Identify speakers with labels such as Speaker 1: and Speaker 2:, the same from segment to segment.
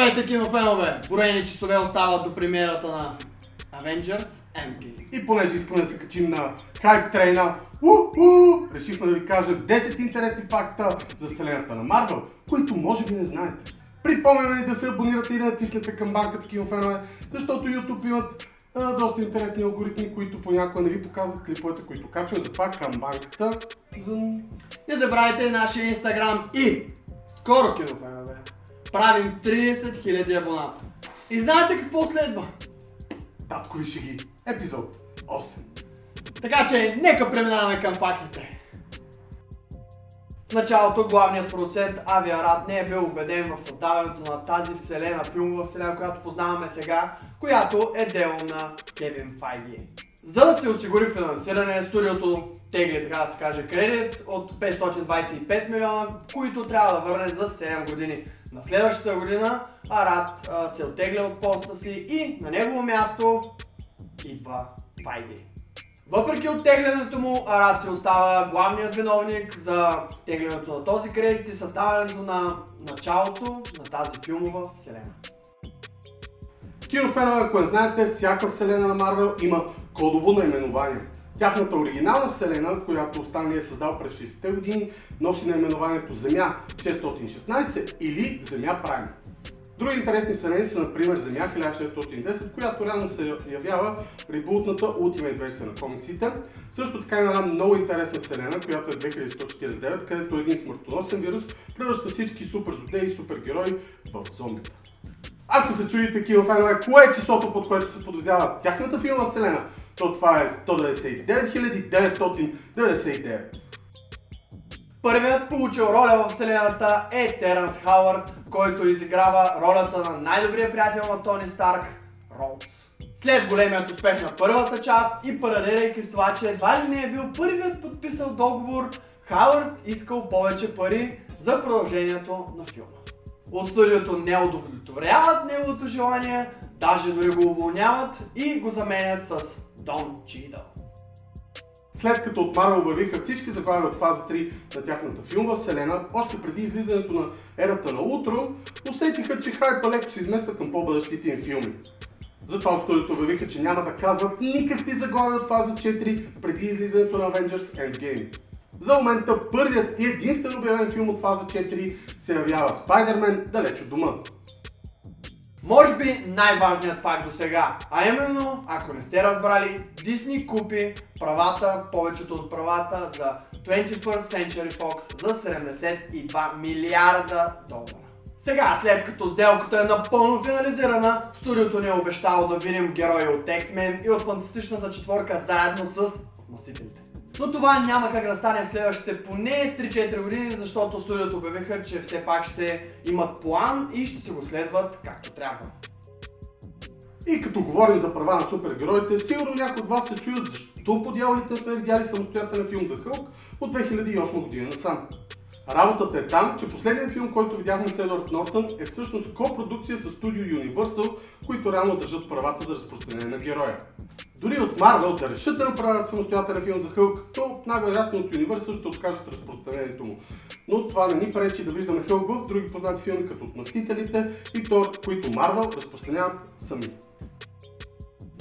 Speaker 1: Здравейте, кинофенове! Броени часове остават до премиерата на Avengers Endgame.
Speaker 2: И понеже искаме да се качим на хайп трейна, решихме да ви кажем 10 интересни факта за вселената на Марвел, които може би не знаете. Припомняме ви да се абонирате и да натиснете камбанката, кинофенове, защото YouTube имат доста интересни алгоритми, които понякога не ви показват клиповете, които качваме. Затова камбанката за...
Speaker 1: Не забравяйте нашия Инстаграм и скоро, кинофенове, правим 30 000 абоната. И знаете какво следва?
Speaker 2: Татко виши ги. Епизод 8.
Speaker 1: Така че, нека преминаваме към фактите. В началото главният продуцент Ави Арад не е бил убеден в създаването на тази вселена, филмова вселена, която познаваме сега, която е дело на Кевин Файги. За да се осигури финансиране, студиото тегли, така да се каже, кредит от 525 милиона, в които трябва да върне за 7 години. На следващата година Арад се оттегля от поста си и на негово място идва Файги. Въпреки оттеглянето му, Арад си остава главният виновник за теглянето на този кредит и създаването на началото на тази филмова вселена.
Speaker 2: Кинофенове, ако не знаете, всяка вселена на Марвел има кодово наименование. Тяхната оригинална вселена, която Стан е създал през 60-те години, носи наименованието Земя 616 или Земя Прайм. Други интересни вселени са, например, Земя 1610, която реално се явява ребутната Ultimate версия на комиксите. Също така има една много интересна вселена, която е 2149, където един смъртоносен вирус превръща всички суперзлодеи и супергерои в зомбита. Ако се чудите, кинофенове, кое е числото, под което се подвизява тяхната филмова вселена, то това е 199 999.
Speaker 1: Първият получил роля в вселената е Терънс Хауърд, който изиграва ролята на най-добрия приятел на Тони Старк, Роудс. След големият успех на първата част и паралелейки с това, че едва ли не е бил първият подписал договор, Хауърд искал повече пари за продължението на филма. От студиото не удовлетворяват неговото желание, даже дори го уволняват и го заменят с Дон Чидъл.
Speaker 2: След като от Марвел обявиха всички заглавия от фаза 3 на тяхната филмова вселена, още преди излизането на ерата на Ултрон, усетиха, че хайпа леко се измества към по-бъдещите им филми. Затова от студиото обявиха, че няма да казват никакви заглавия от фаза 4 преди излизането на Avengers Endgame. За момента първият и единствен обявен филм от фаза 4 се явява Спайдермен далеч от дома.
Speaker 1: Може би най-важният факт до сега, а именно, ако не сте разбрали, Disney купи правата, повечето от правата за 21st Century Fox за 72 милиарда долара. Сега, след като сделката е напълно финализирана, студиото ни е обещало да видим герои от X-Men и от Фантастичната четворка заедно с Отмъстителите. Но това няма как да стане в следващите поне 3-4 години, защото студиото обявиха, че все пак ще имат план и ще се го следват както трябва.
Speaker 2: И като говорим за права на супергероите, сигурно някои от вас се чуят защо по дяволите сме видяли самостоятелен филм за Хълк от 2008 година насам. Работата е там, че последният филм, който видяхме с Едвард Нортън, е всъщност копродукция с студио Universal, които реално държат правата за разпространение на героя. Дори от Marvel да решат да направят самостоятелен филм за Хълк, то най-вероятно от Universal ще откажат разпространението му. Но това не ни пречи да виждаме Хълк в други познати филми, като Отмъстителите и Тор, които Marvel разпространяват сами.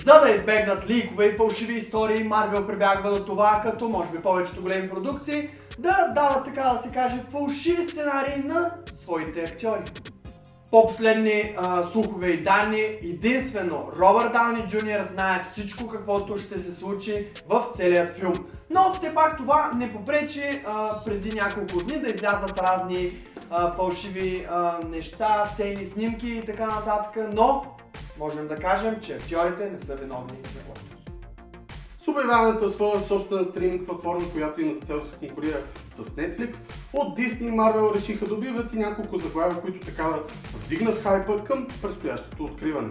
Speaker 1: За да избегнат ликове и фалшиви истории, Marvel прибягва до това, като може би повечето големи продукции, да дават, така да се каже, фалшиви сценарии на своите актьори. По последни слухове и данни, единствено Робърт Дауни Джуниор знае всичко, каквото ще се случи в целият филм. Но все пак това не попречи преди няколко дни да излязат разни фалшиви неща, сцени, снимки и така нататък, но можем да кажем, че актьорите не са виновни за това.
Speaker 2: С обявяването на своя собствена стриминг платформа, която има за цел да се конкурира с Netflix, от Disney и Marvel решиха да обявят и няколко заглавия, които така да вдигнат хайпа към предстоящото откриване.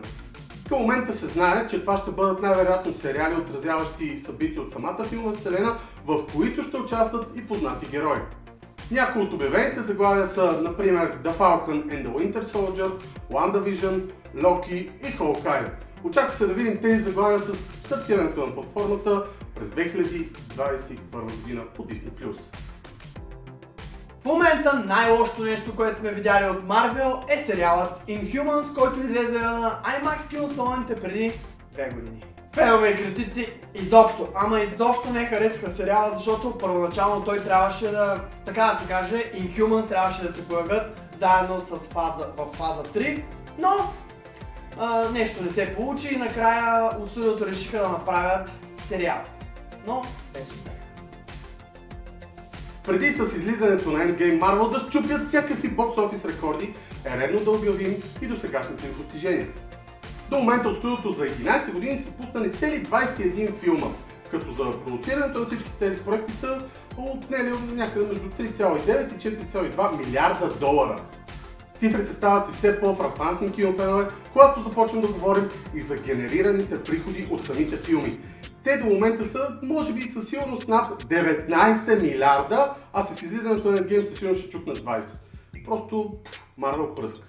Speaker 2: Към момента се знае, че това ще бъдат най-вероятно сериали, отразяващи събития от самата филмова вселена, в които ще участват и познати герои. Някои от обявените заглавия са, например, The Falcon and the Winter Soldier, WandaVision, Loki и Hawkeye. Очаква се да видим тези заглавия с стартирането на платформата през 2021 година по Disney+.
Speaker 1: В момента най-лошото нещо, което сме видяли от Marvel е сериалът Inhumans, който излезе на IMAX киносалоните преди 2 години. Фенове и критици изобщо не харесаха сериала, защото първоначално той трябваше да, така да се каже, Inhumans трябваше да се появят заедно с фаза 3, но нещо не се получи и накрая от студиото решиха да направят сериал, но без успех.
Speaker 2: Преди с излизането на Endgame Marvel да счупят всякакви бокс-офис рекорди, е редно да обявим и досегашните им постижения. До момента от студиото за 11 години са пуснали цели 21 филма, като за продуцирането на всички тези проекти са отнели някъде между 3,9 и 4,2 милиарда долара. Цифрите стават и все по-фрапантни, кинофенове, когато започвам да говорим и за генерираните приходи от самите филми. Те до момента са, може би, със сигурност над 19 милиарда, а с излизането на Endgame със сигурност ще чукнат 20. Просто Marvel пръска.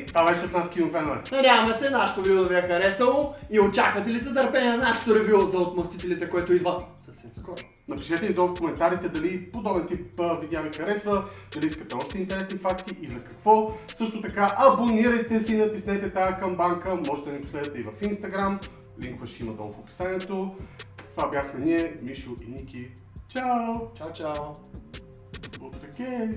Speaker 2: Това беше от нас, кинофенове.
Speaker 1: Надяваме се нашето видео да ви е харесало и очаквате ли се търпение на нашето ревю за Отмъстителите, което идва съвсем скоро.
Speaker 2: Напишете ни долу в коментарите дали подобен тип видеа ви харесва, дали искате още интересни факти и за какво. Също така абонирайте се и натиснете тази камбанка, можете да ни последвате и в Instagram, линкът ще има долу в описанието. Това бяхме ние, Мишо и Ники. Чао!
Speaker 1: Чао, чао!
Speaker 2: Утре